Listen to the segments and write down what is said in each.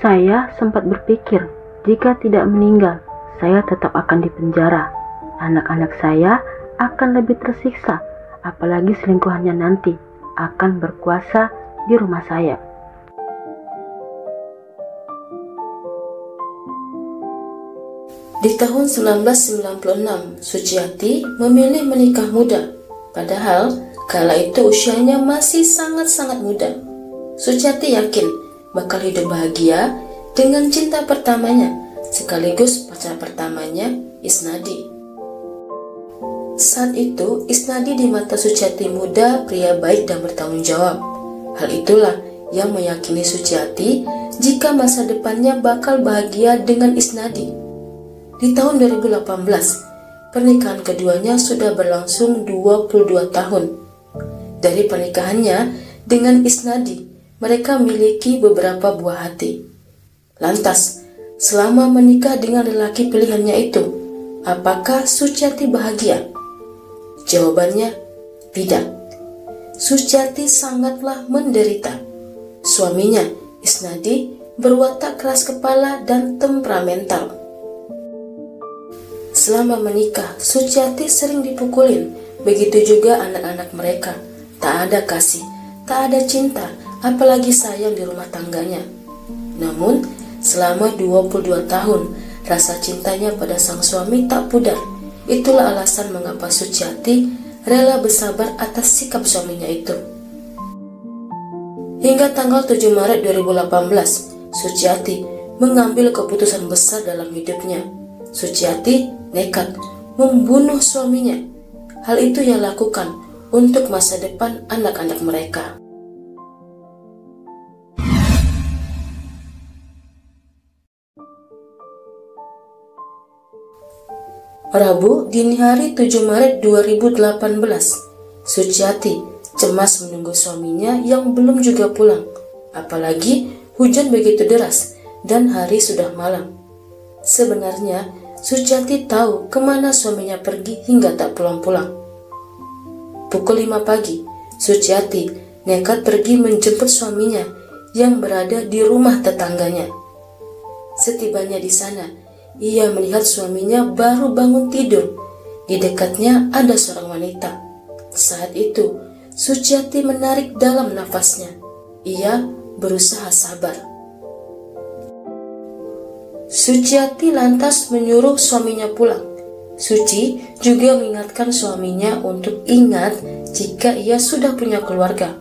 Saya sempat berpikir, jika tidak meninggal, saya tetap akan dipenjara. Anak-anak saya akan lebih tersiksa, apalagi selingkuhannya nanti akan berkuasa di rumah saya. Di tahun 1996, Suciati memilih menikah muda. Padahal kala itu usianya masih sangat-sangat muda. Suciati yakin bakal hidup bahagia dengan cinta pertamanya, sekaligus pacar pertamanya, Isnadi. Saat itu, Isnadi di mata Suciati muda, pria baik dan bertanggung jawab. Hal itulah yang meyakini Suciati jika masa depannya bakal bahagia dengan Isnadi. Di tahun 2018, pernikahan keduanya sudah berlangsung 22 tahun. Dari pernikahannya dengan Isnadi, mereka memiliki beberapa buah hati. Lantas, selama menikah dengan lelaki pilihannya itu, apakah Suciati bahagia? Jawabannya, tidak. Suciati sangatlah menderita. Suaminya, Isnadi, berwatak keras kepala dan temperamental. Selama menikah, Suciati sering dipukulin, begitu juga anak-anak mereka. Tak ada kasih, tak ada cinta, apalagi sayang di rumah tangganya. Namun, selama 22 tahun, rasa cintanya pada sang suami tak pudar. Itulah alasan mengapa Suciati rela bersabar atas sikap suaminya itu. Hingga tanggal 7 Maret 2018, Suciati mengambil keputusan besar dalam hidupnya. Suciati nekat membunuh suaminya. Hal itu ia lakukan untuk masa depan anak-anak mereka. Rabu dini hari 7 Maret 2018, Suciati cemas menunggu suaminya yang belum juga pulang. Apalagi hujan begitu deras dan hari sudah malam. Sebenarnya Suciati tahu kemana suaminya pergi hingga tak pulang-pulang. Pukul 5 pagi, Suciati nekat pergi menjemput suaminya yang berada di rumah tetangganya. Setibanya di sana, ia melihat suaminya baru bangun tidur. Di dekatnya ada seorang wanita. Saat itu, Suciati menarik dalam nafasnya. Ia berusaha sabar. Suciati lantas menyuruh suaminya pulang. Suci juga mengingatkan suaminya untuk ingat jika ia sudah punya keluarga.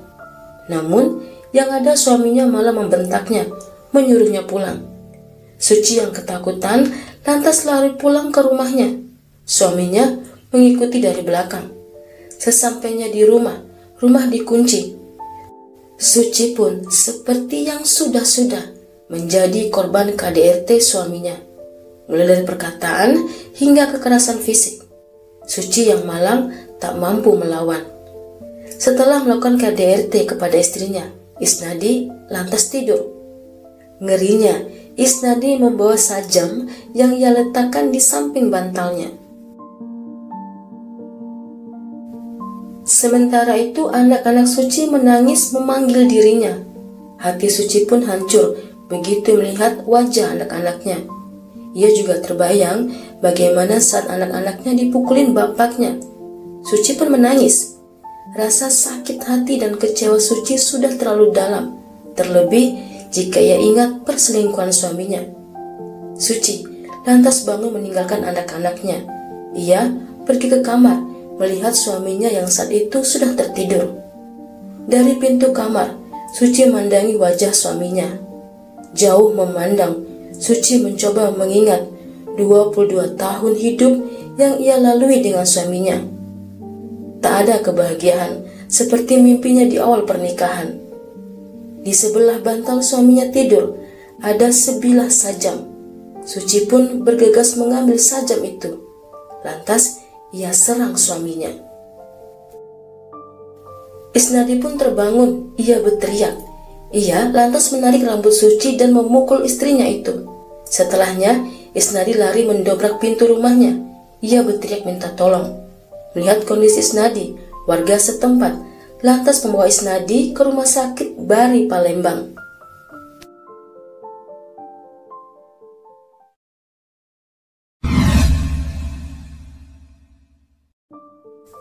Namun, yang ada suaminya malah membentaknya, menyuruhnya pulang. Suci yang ketakutan lantas lari pulang ke rumahnya. Suaminya mengikuti dari belakang. Sesampainya di rumah dikunci. Suci pun seperti yang sudah-sudah menjadi korban KDRT suaminya, mulai dari perkataan hingga kekerasan fisik. Suci yang malang tak mampu melawan. Setelah melakukan KDRT kepada istrinya, Isnadi lantas tidur. Ngerinya, Isnadi membawa sajam yang ia letakkan di samping bantalnya. Sementara itu, anak-anak Suci menangis memanggil dirinya. Hati Suci pun hancur begitu melihat wajah anak-anaknya. Ia juga terbayang bagaimana saat anak-anaknya dipukulin bapaknya. Suci pun menangis. Rasa sakit hati dan kecewa Suci sudah terlalu dalam, terlebih jika ia ingat perselingkuhan suaminya. Suci lantas bangun meninggalkan anak-anaknya. Ia pergi ke kamar melihat suaminya yang saat itu sudah tertidur. Dari pintu kamar, Suci memandangi wajah suaminya. Jauh memandang, Suci mencoba mengingat 22 tahun hidup yang ia lalui dengan suaminya. Tak ada kebahagiaan seperti mimpinya di awal pernikahan. Di sebelah bantal suaminya tidur ada sebilah sajam. Suci pun bergegas mengambil sajam itu. Lantas ia serang suaminya. Isnadi pun terbangun, ia berteriak. Ia lantas menarik rambut Suci dan memukul istrinya itu. Setelahnya, Isnadi lari mendobrak pintu rumahnya. Ia berteriak minta tolong. Melihat kondisi Isnadi, warga setempat lantas membawa Isnadi ke rumah sakit Bari Palembang.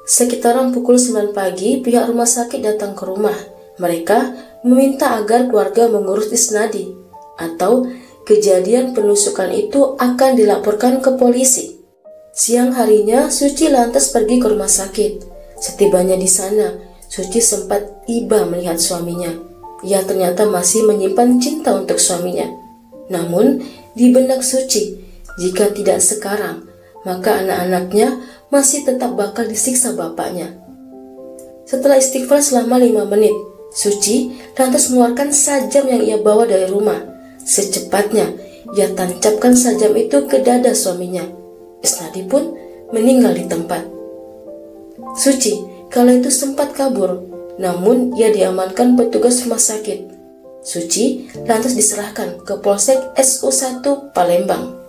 Sekitaran pukul 9 pagi, pihak rumah sakit datang ke rumah. Mereka meminta agar keluarga mengurus Isnadi, atau kejadian penusukan itu akan dilaporkan ke polisi. Siang harinya, Suci lantas pergi ke rumah sakit. Setibanya di sana, Suci sempat iba melihat suaminya. Ia ternyata masih menyimpan cinta untuk suaminya. Namun, di benak Suci, jika tidak sekarang, maka anak-anaknya masih tetap bakal disiksa bapaknya. Setelah istighfar selama 5 menit, Suci lantas mengeluarkan sajam yang ia bawa dari rumah. Secepatnya, ia tancapkan sajam itu ke dada suaminya. Isnadi pun meninggal di tempat. Suci kala itu sempat kabur, namun ia diamankan petugas rumah sakit. Suci lantas diserahkan ke Polsek SO1 Palembang.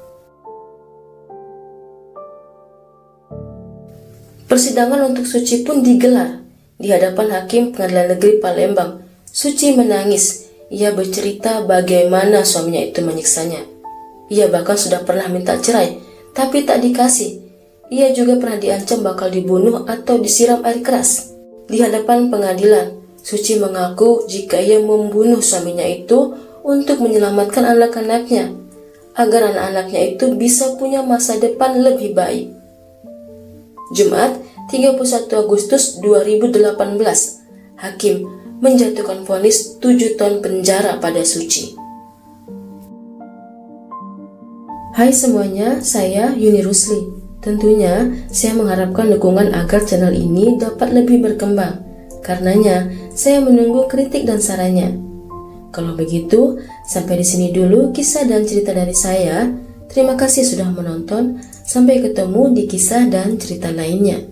Persidangan untuk Suci pun digelar di hadapan Hakim Pengadilan Negeri Palembang. Suci menangis. Ia bercerita bagaimana suaminya itu menyiksanya. Ia bahkan sudah pernah minta cerai, tapi tak dikasih. Ia juga pernah diancam bakal dibunuh atau disiram air keras. Di hadapan pengadilan, Suci mengaku jika ia membunuh suaminya itu untuk menyelamatkan anak-anaknya, agar anak-anaknya itu bisa punya masa depan lebih baik. Jumat 31 Agustus 2018, Hakim menjatuhkan vonis 7 tahun penjara pada Suci. Hai semuanya, saya Yuni Rusli. Tentunya saya mengharapkan dukungan agar channel ini dapat lebih berkembang. Karenanya, saya menunggu kritik dan sarannya. Kalau begitu, sampai di sini dulu kisah dan cerita dari saya. Terima kasih sudah menonton. Sampai ketemu di kisah dan cerita lainnya.